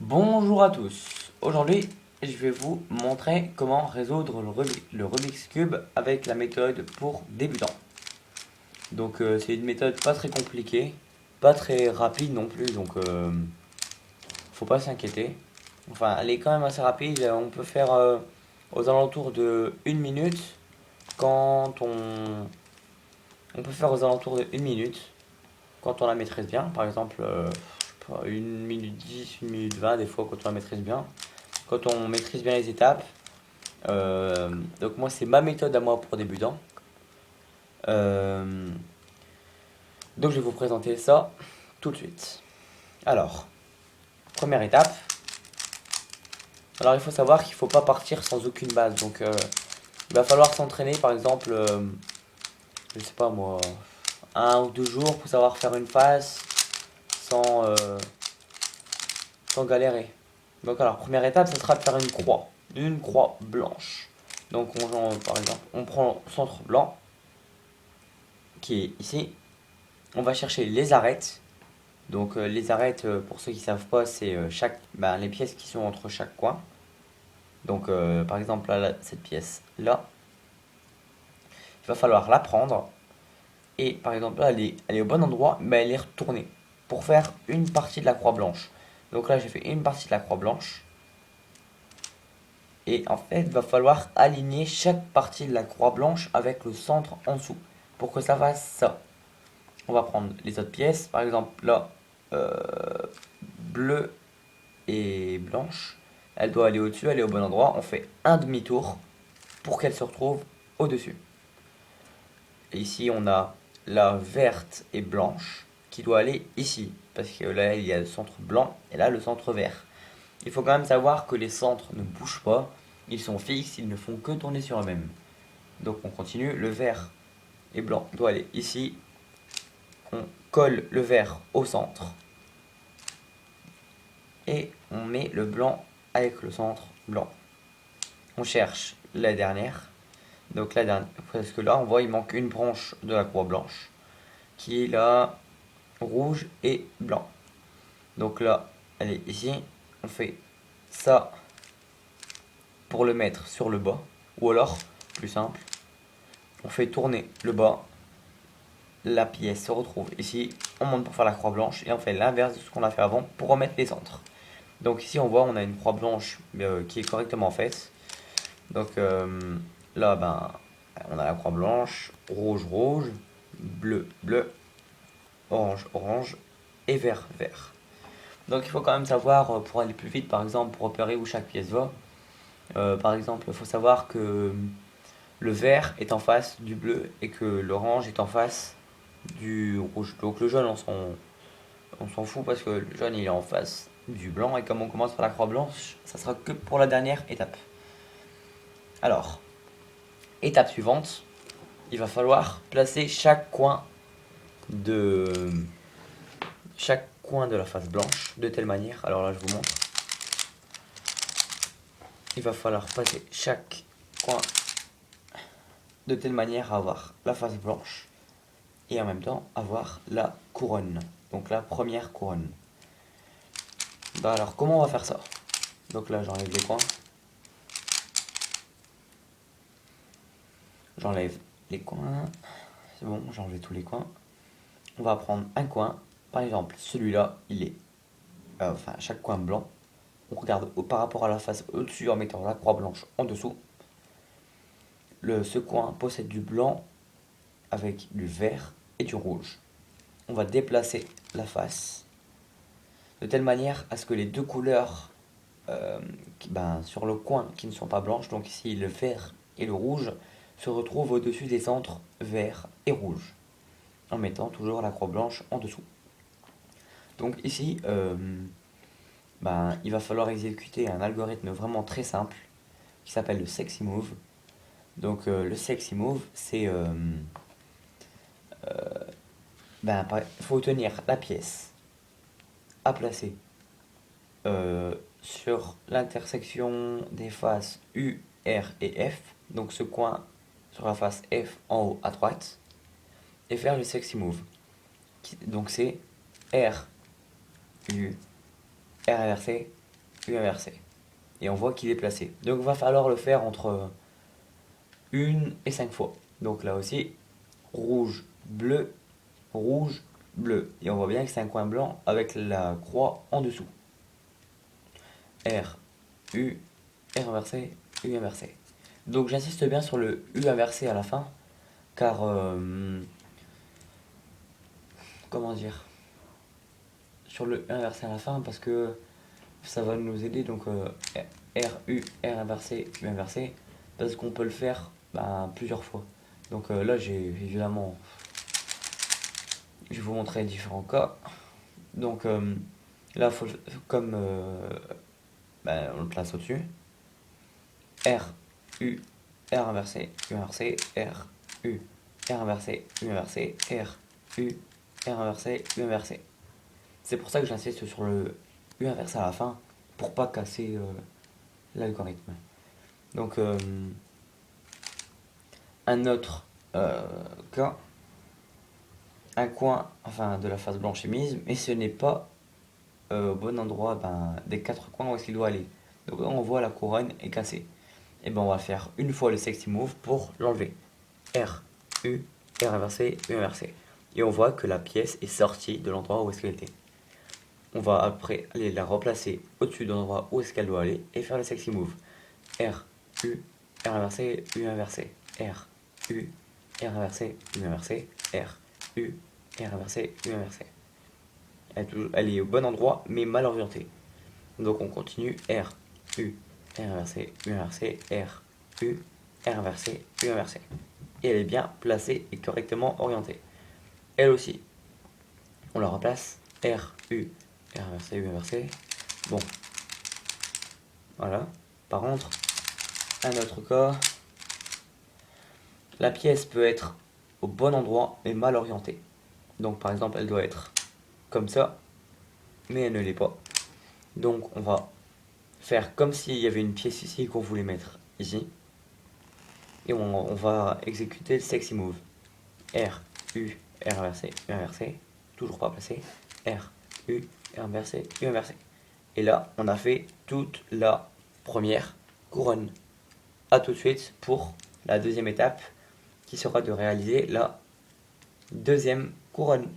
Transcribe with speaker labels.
Speaker 1: Bonjour à tous. Aujourd'hui, je vais vous montrer comment résoudre le Rubik's Cube avec la méthode pour débutants. Donc c'est une méthode pas très compliquée, pas très rapide non plus, donc faut pas s'inquiéter. Enfin, elle est quand même assez rapide. On peut faire aux alentours de 1 minute quand on peut faire aux alentours de 1 minute quand on la maîtrise bien. Par exemple, je sais pas, 1 minute 10, 1 minute 20 des fois quand on la maîtrise bien. Quand on maîtrise bien les étapes. Donc moi c'est ma méthode à moi pour débutants. Euh, donc je vais vous présenter ça tout de suite. Alors, première étape. Alors il faut savoir qu'il ne faut pas partir sans aucune base. Donc il va falloir s'entraîner par exemple, je sais pas moi, 1 ou 2 jours pour savoir faire une face sans, sans galérer. Donc alors première étape, ça sera de faire une croix blanche. Donc par exemple, on prend le centre blanc qui est ici. On va chercher les arêtes. Donc les arêtes, pour ceux qui ne savent pas, c'est les pièces qui sont entre chaque coin. Donc par exemple là, cette pièce là, il va falloir la prendre et par exemple là elle est au bon endroit, mais elle est retournée pour faire une partie de la croix blanche. Donc là j'ai fait une partie de la croix blanche et en fait il va falloir aligner chaque partie de la croix blanche avec le centre en dessous pour que ça fasse ça. On va prendre les autres pièces, par exemple là, euh, bleu et blanche. Elle doit aller au-dessus, elle est au bon endroit. On fait un demi-tour pour qu'elle se retrouve au-dessus. Et ici, on a la verte et blanche qui doit aller ici. Parce que là, il y a le centre blanc et là, le centre vert. Il faut quand même savoir que les centres ne bougent pas. Ils sont fixes, ils ne font que tourner sur eux-mêmes. Donc on continue. Le vert et blanc doit aller ici. On colle le vert au centre. Et on met le blanc avec le centre blanc. On cherche la dernière. Donc la dernière, parce que là on voit il manque une branche de la croix blanche qui est là rouge et blanc. Donc là elle est ici. On fait ça pour le mettre sur le bas. Ou alors, plus simple, on fait tourner le bas. La pièce se retrouve ici. On monte pour faire la croix blanche et on fait l'inverse de ce qu'on a fait avant pour remettre les centres. Donc ici on voit on a une croix blanche qui est correctement faite. Donc là, on a la croix blanche, rouge, rouge, bleu, bleu, orange, orange et vert, vert. Donc il faut quand même savoir, pour aller plus vite, par exemple, pour repérer où chaque pièce va. Par exemple, il faut savoir que le vert est en face du bleu et que l'orange est en face du rouge. Donc le jaune, on s'en fout parce que le jaune il est en face du blanc et comme on commence par la croix blanche, ça sera que pour la dernière étape. Alors, étape suivante, il va falloir placer de chaque coin de la face blanche de telle manière. Alors là, je vous montre. Il va falloir placer chaque coin de telle manière à avoir la face blanche et en même temps avoir la couronne. Donc la première couronne. Alors comment on va faire ça? Donc là, j'enlève les coins. J'enlève les coins. C'est bon, j'ai enlevé tous les coins. On va prendre un coin. Par exemple, celui-là, il est chaque coin blanc. On regarde par rapport à la face au-dessus en mettant la croix blanche en dessous. Ce coin possède du blanc avec du vert et du rouge. On va déplacer la face de telle manière à ce que les deux couleurs sur le coin qui ne sont pas blanches, donc ici le vert et le rouge, se retrouvent au-dessus des centres vert et rouge, en mettant toujours la croix blanche en dessous. Donc ici, il va falloir exécuter un algorithme vraiment très simple qui s'appelle le sexy move. Donc le sexy move, c'est il faut tenir la pièce à placer sur l'intersection des faces U, R et F. Donc ce coin sur la face F en haut à droite et faire le sexy move. Donc c'est R, U, R inversé, U inversé. Et on voit qu'il est placé. Donc il va falloir le faire entre 1 et 5 fois. Donc là aussi, rouge, bleu, rouge, bleu. Et on voit bien que c'est un coin blanc avec la croix en dessous. R, U, R inversé, U inversé. Donc j'insiste bien sur le U inversé à la fin, car comment dire, sur le U inversé à la fin, parce que ça va nous aider. Donc R, U, R inversé, U inversé, parce qu'on peut le faire plusieurs fois. Donc là j'ai évidemment, je vais vous montrer différents cas. Donc là, comme on le place au-dessus, R, U, R inversé, U inversé, R, U, R inversé, U inversé, R, U, R inversé, U inversé. C'est pour ça que j'insiste sur le U inversé à la fin, pour pas casser l'algorithme. Donc un autre cas, un coin enfin, de la face blanche est mise, mais ce n'est pas au bon endroit des quatre coins où est-ce qu'il doit aller. Donc là, on voit la couronne est cassée. Et ben on va faire une fois le sexy move pour l'enlever. R, U, R inversé, U inversé. Et on voit que la pièce est sortie de l'endroit où est-ce qu'elle était. On va après aller la replacer au-dessus de l'endroit où est-ce qu'elle doit aller et faire le sexy move. R, U, R inversé, U inversé. R, U, R inversé, U inversé. R, U, R inversé, U inversé. Elle est au bon endroit mais mal orientée. Donc on continue. R, U, R inversé, U inversé, R, U, R inversé, U inversé. Et elle est bien placée et correctement orientée. Elle aussi. On la replace. R, U, R inversé, U inversé. Bon. Voilà. Par contre, un autre cas. La pièce peut être au bon endroit mais mal orientée. Donc par exemple, elle doit être comme ça, mais elle ne l'est pas. Donc on va faire comme s'il y avait une pièce ici qu'on voulait mettre ici. Et on va exécuter le sexy move. R, U, R inversé, U inversé. Toujours pas placé. R, U, R inversé, U inversé. Et là, on a fait toute la première couronne. A tout de suite pour la deuxième étape qui sera de réaliser la deuxième couronne.